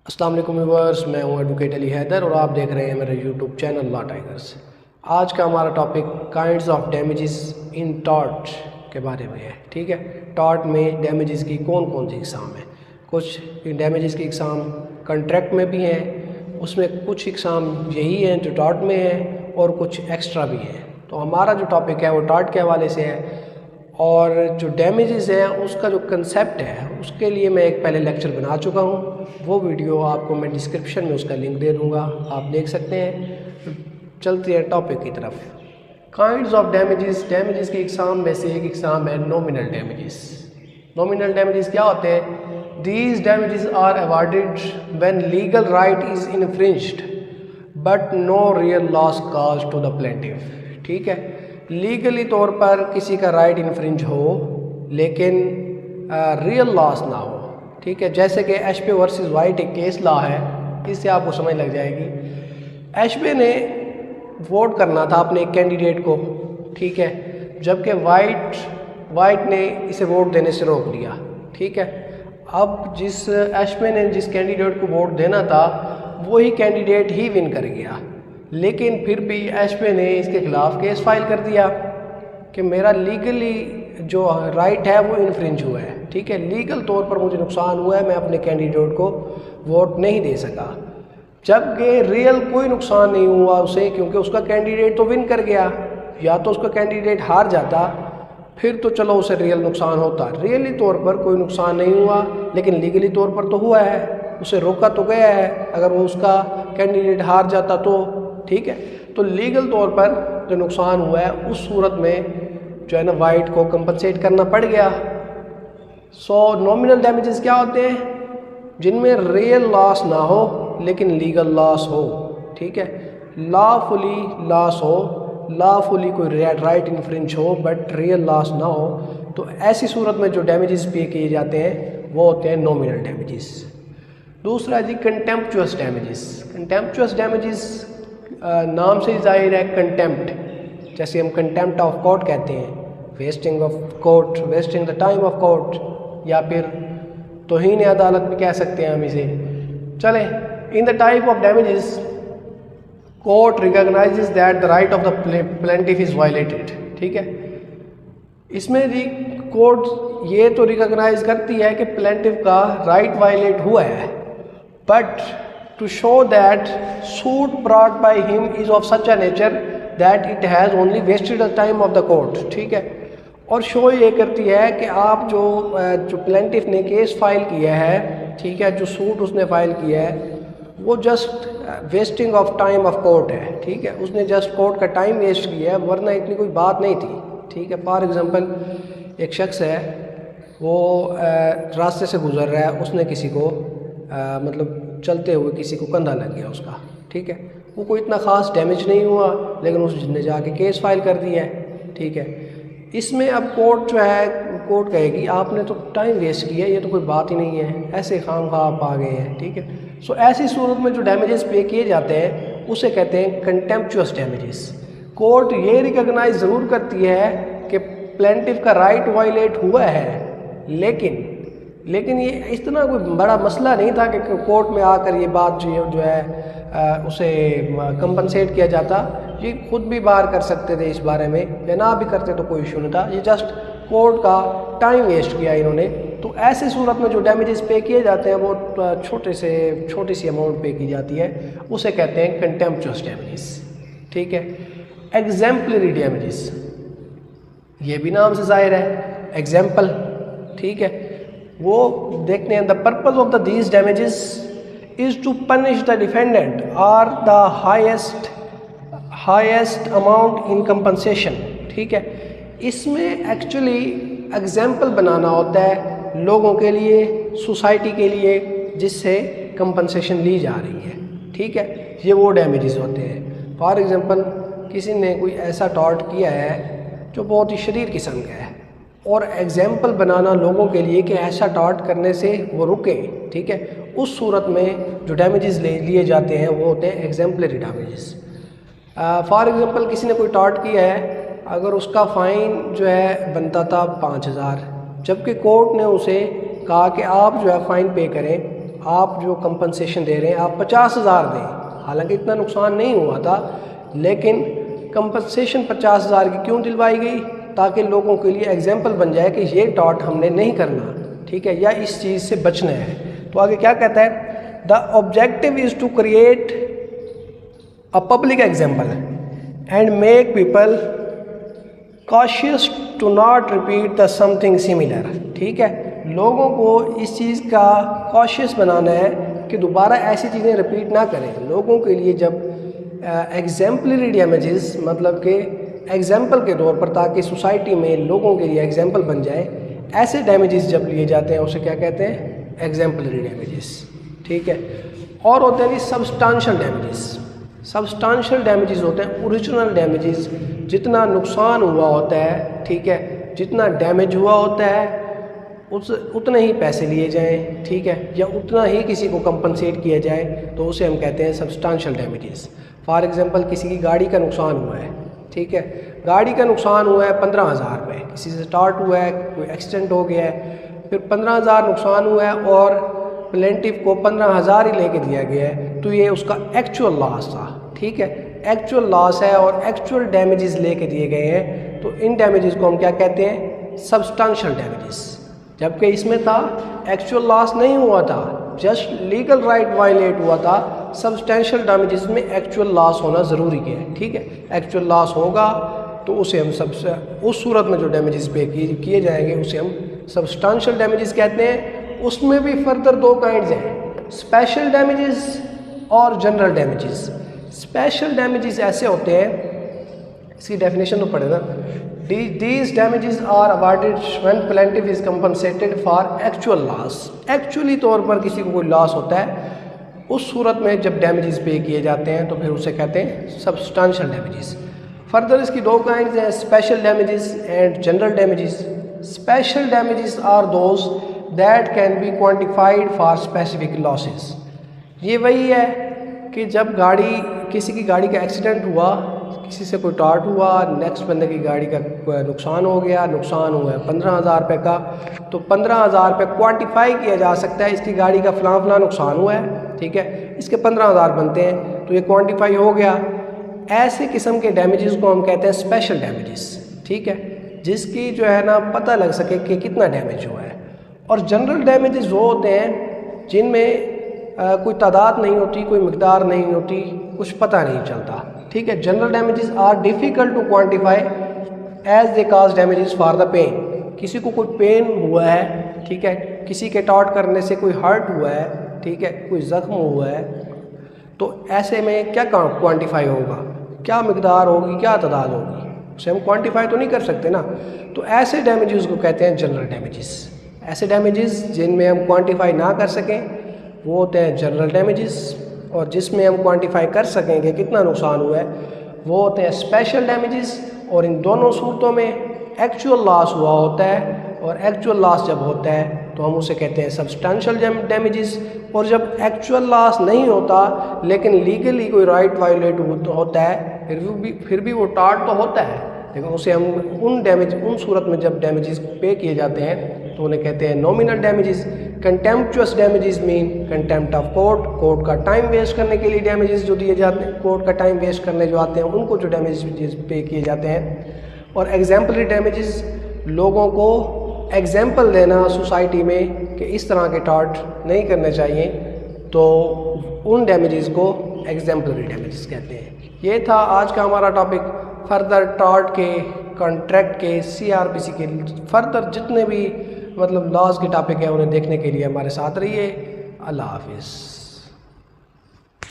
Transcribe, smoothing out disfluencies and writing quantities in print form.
अस्सलाम वालेकुम व्यूअर्स, मैं हूं एडवोकेट अली हैदर और आप देख रहे हैं मेरे यूट्यूब चैनल लॉ टाइगर्स। आज का हमारा topic kinds of damages in tort के बारे में है। ठीक है, टॉर्ट में डैमेजेस की कौन कौन सी इकसाम है। कुछ डैमेजेस की इकसाम कॉन्ट्रैक्ट में भी हैं, उसमें कुछ इकसाम यही हैं जो टॉर्ट में हैं और कुछ एक्स्ट्रा भी हैं। तो हमारा जो टॉपिक है वो टॉर्ट के हवाले से है और जो डैमेजेस हैं उसका जो कंसेप्ट है उसके लिए मैं एक पहले लेक्चर बना चुका हूँ। वो वीडियो आपको मैं डिस्क्रिप्शन में उसका लिंक दे दूँगा, आप देख सकते हैं। चलते हैं टॉपिक की तरफ। काइंड्स ऑफ डैमेजेस, डैमेजेस की इकसाम में से एक इकसाम है नॉमिनल डैमेजेस। नॉमिनल डैमेजेस क्या होते हैं? These damages are awarded when legal right is infringed but no real loss cause to the plaintiff. ठीक है, लीगली तौर पर किसी का राइट इन्फ्रिंज हो लेकिन रियल लॉस ना हो। ठीक है, जैसे कि एशबे वर्सेस वाइट एक केस लॉ है, इससे आपको समझ लग जाएगी। एशबे ने वोट करना था अपने एक कैंडिडेट को, ठीक है, जबकि वाइट ने इसे वोट देने से रोक दिया। ठीक है, अब जिस एशबे ने जिस कैंडिडेट को वोट देना था वही कैंडिडेट ही विन कर गया, लेकिन फिर भी एशबे ने इसके खिलाफ केस फाइल कर दिया कि मेरा लीगली जो राइट है वो इन्फ्रिंज हुआ है। ठीक है, लीगल तौर पर मुझे नुकसान हुआ है, मैं अपने कैंडिडेट को वोट नहीं दे सका, जबकि रियल कोई नुकसान नहीं हुआ उसे, क्योंकि उसका कैंडिडेट तो विन कर गया। या तो उसका कैंडिडेट हार जाता फिर तो चलो उसे रियल नुकसान होता, रियली तौर पर कोई नुकसान नहीं हुआ लेकिन लीगली तौर पर तो हुआ है, उसे रोका तो गया है। अगर वो उसका कैंडिडेट हार जाता तो ठीक है, तो लीगल तौर पर जो नुकसान हुआ है उस सूरत में जो है ना वाइट को कंपनसेट करना पड़ गया। सो नॉमिनल डैमेजेस क्या होते हैं? जिनमें रियल लॉस ना हो लेकिन लीगल लॉस हो। ठीक है, लॉफुली लॉस हो, लॉफुली कोई राइट इन्फ्रिंज हो बट रियल लॉस ना हो, तो ऐसी सूरत में जो डैमेजेस पे किए जाते हैं वो होते हैं नॉमिनल डैमेजेस। दूसरा जी कंटेम्पचुअस डैमेजेस। कंटेम्पचुअस डैमेजेस नाम से ही जाहिर है कंटेम्प्ट, जैसे हम कंटेम्प्ट ऑफ कोर्ट कहते हैं, wasting of court, wasting the time of court, या फिर तौहीन अदालत भी कह सकते हैं हम इसे। चले, in the type of damages court recognises that the right of the plaintiff is violated. ठीक है, इसमें जी कोर्ट ये तो रिकॉग्नाइज करती है कि प्लेंटिफ का राइट वायलेट हुआ है, but to show that suit brought by him is of such a nature that it has only wasted the time of the court। ठीक है, और शो ये करती है कि आप जो प्लेंटिफ ने केस फाइल किया है, ठीक है, जो सूट उसने फाइल किया है वो just wasting of time of court है। ठीक है, उसने जस्ट कोर्ट का टाइम वेस्ट किया है, वरना इतनी कोई बात नहीं थी। ठीक है, फॉर एग्जांपल एक शख्स है, वो रास्ते से गुजर रहा है, उसने किसी को मतलब चलते हुए किसी को कंधा लग गया उसका। ठीक है, वो कोई इतना ख़ास डैमेज नहीं हुआ लेकिन उसने जाके केस फाइल कर दिया है। ठीक है, इसमें अब कोर्ट जो है, कोर्ट कहेगी आपने तो टाइम वेस्ट किया, ये तो कोई बात ही नहीं है, ऐसे खामखा आप आ गए हैं। ठीक है, सो ऐसी सूरत में जो डैमेजेस पे किए जाते हैं उसे कहते हैं कंटेम्पचुअस डैमेजेस। कोर्ट ये रिकॉग्नाइज ज़रूर करती है कि प्लेंटिफ का राइट वायलेट हुआ है, लेकिन ये इतना कोई बड़ा मसला नहीं था कि कोर्ट में आकर ये बात जो है उसे कंपनसेट किया जाता। ये खुद भी बाहर कर सकते थे इस बारे में, या ना भी करते तो कोई इशू नहीं था, ये जस्ट कोर्ट का टाइम वेस्ट किया इन्होंने। तो ऐसी सूरत में जो डैमेजेस पे किए जाते हैं वो छोटी सी अमाउंट पे की जाती है, उसे कहते हैं कंटेम्पचुअस डैमेजेस। ठीक है, एग्जाम्पलरी डैमेजेस, ये भी नाम से जाहिर है एग्जाम्पल। ठीक है, वो देखते हैं the purpose of the these damages is to punish the defendant और the highest amount in compensation. ठीक है, इसमें एक्चुअली एग्जाम्पल बनाना होता है लोगों के लिए, सोसाइटी के लिए, जिससे कंपनसेशन ली जा रही है। ठीक है, ये वो डैमेजेस होते हैं। फॉर एग्जांपल किसी ने कोई ऐसा टॉर्ट किया है जो बहुत ही शरीर किस्म का है, और एग्जाम्पल बनाना लोगों के लिए कि ऐसा टॉर्ट करने से वो रुके। ठीक है, उस सूरत में जो डैमेजेस लिए जाते हैं वो होते हैं एग्जाम्पलरी डैमेजेस। फॉर एग्जांपल किसी ने कोई टॉर्ट किया है, अगर उसका फ़ाइन जो है बनता था 5000, जबकि कोर्ट ने उसे कहा कि आप जो है फ़ाइन पे करें आप जो कंपनसेशन दे रहे हैं आप 50,000 दें, हालांकि इतना नुकसान नहीं हुआ था, लेकिन कंपनसेशन 50,000 की क्यों दिलवाई गई? ताकि लोगों के लिए एग्जाम्पल बन जाए कि ये टॉर्ट हमने नहीं करना, ठीक है, या इस चीज़ से बचना है। तो आगे क्या कहता है? The objective is to create a public example and make people cautious to not repeat the something similar. ठीक है, लोगों को इस चीज़ का कॉशियस बनाना है कि दोबारा ऐसी चीज़ें रिपीट ना करें। लोगों के लिए जब एग्जाम्पलरी डैमेजेस, मतलब कि एग्जाम्पल के तौर पर, ताकि सोसाइटी में लोगों के लिए एग्जाम्पल बन जाए, ऐसे डैमेजेस जब लिए जाते हैं उसे क्या कहते हैं? Exemplary damages. ठीक है, और होते हैं सब्सटेंशियल डैमेजेस। सब्सटेंशियल डैमेजेस होते हैं ओरिजिनल डैमेजेस, जितना नुकसान हुआ होता है, ठीक है, जितना डैमेज हुआ होता है उतने ही पैसे लिए जाएं, ठीक है, या उतना ही किसी को कंपनसेट किया जाए, तो उसे हम कहते हैं सब्सटेंशियल डैमेजेस। फॉर एग्जांपल किसी की गाड़ी का नुकसान हुआ है, ठीक है, गाड़ी का नुकसान हुआ है 15,000 रुपये, किसी से स्टार्ट हुआ है, कोई एक्सीडेंट हो गया है, फिर 15,000 नुकसान हुआ है और प्लेंटिफ को 15,000 ही लेके दिया गया है, तो ये उसका एक्चुअल लॉस था। ठीक है, एक्चुअल लॉस है और एक्चुअल डैमेजेस लेके दिए गए हैं, तो इन डैमेजेस को हम क्या कहते हैं? Substantial damages. जबकि इसमें था एक्चुअल लॉस नहीं हुआ था, जस्ट लीगल राइट वायलेट हुआ था। सब्सटेंशियल डैमेजेस में एक्चुअल लॉस होना ज़रूरी है। ठीक है, एक्चुअल लॉस होगा तो उसे हम सबसे उस सूरत में जो डैमेजेस पे किए जाएंगे उसे हम सब्सटेंशियल डैमेजेस कहते हैं। उसमें भी फर्दर दो काइंड्स हैं, स्पेशल डैमेजेस और जनरल डैमेजेस। स्पेशल डैमेजेस ऐसे होते हैं, इसकी डेफिनेशन तो पढ़े ना, These damages are awarded when plaintiff is compensated for actual loss। Actually तौर पर किसी को कोई लॉस होता है, उस सूरत में जब डैमेजेस पे किए जाते हैं तो फिर उसे कहते हैं सब्सटेंशियल डैमेजेस। फर्दर इसकी दो काइंड्स हैं, special damages and general damages. Special damages are those that can be quantified for specific losses. ये वही है कि जब किसी की गाड़ी का एक्सीडेंट हुआ, किसी से कोई टॉर्ट हुआ, नेक्स्ट बंदे की गाड़ी का नुकसान हो गया, नुकसान हुआ है 15,000 रुपये का, तो 15,000 रुपये क्वान्टिफाई किया जा सकता है, इसकी गाड़ी का फलां नुकसान हुआ है, ठीक है, इसके 15,000 बनते हैं, तो ये क्वान्टिफाई हो गया। ऐसे किस्म के डैमेजेस को हम कहते हैं स्पेशल डैमेजेस। ठीक है, जिसकी जो है ना पता लग सके कि कितना डैमेज हुआ है। और जनरल डैमेजेस वो होते हैं जिनमें कोई तादाद नहीं होती, कोई मिकदार नहीं होती, कुछ पता नहीं चलता। ठीक है, general damages are difficult to quantify as they cause damages for the pain. किसी को कोई पेन हुआ है, ठीक है, किसी के टॉर्ट करने से कोई हर्ट हुआ है, ठीक है, कोई ज़ख्म हुआ है, तो ऐसे में क्या क्वांटिफाई होगा, क्या मिकदार होगी, क्या तादाद होगी, उसे हम क्वांटिफाई तो नहीं कर सकते ना। तो ऐसे डैमेजेस को कहते हैं जनरल डैमेजेस। ऐसे डैमेजेस जिनमें हम क्वांटिफाई ना कर सकें वो होते हैं जनरल डैमेजेस, और जिसमें हम क्वांटिफाई कर सकेंगे कितना नुकसान हुआ है वो होते हैं स्पेशल डैमेजेस। और इन दोनों सूरतों में एक्चुअल लॉस हुआ होता है, और एक्चुअल लॉस जब होता है तो हम उसे कहते हैं सब्सटेंशियल डैमेजेस। और जब एक्चुअल लॉस नहीं होता लेकिन लीगली कोई राइट वायलेट होता है, फिर भी वो टॉर्ट तो होता है, लेकिन उसे हम उन सूरत में जब डैमेजेस पे किए जाते हैं तो उन्हें कहते हैं nominal damages. Contemptuous damages mean contempt of court का टाइम वेस्ट करने के लिए डैमेजेस जो दिए जाते हैं, कोर्ट का टाइम वेस्ट करने जो आते हैं उनको जो डैमेजेस पे किए जाते हैं। और एग्जाम्पलरी डैमेजेस लोगों को एग्जाम्पल देना सोसाइटी में कि इस तरह के टॉर्ट नहीं करने चाहिए, तो उन डैमेजेस को एग्जाम्पलरी डैमेजेस कहते हैं। ये था आज का हमारा टॉपिक। फर्दर टॉर्ट के, कॉन्ट्रैक्ट के, CRPC के फर्दर जितने भी मतलब लॉज के टॉपिक हैं उन्हें देखने के लिए हमारे साथ रहिए। अल्लाह हाफिज़।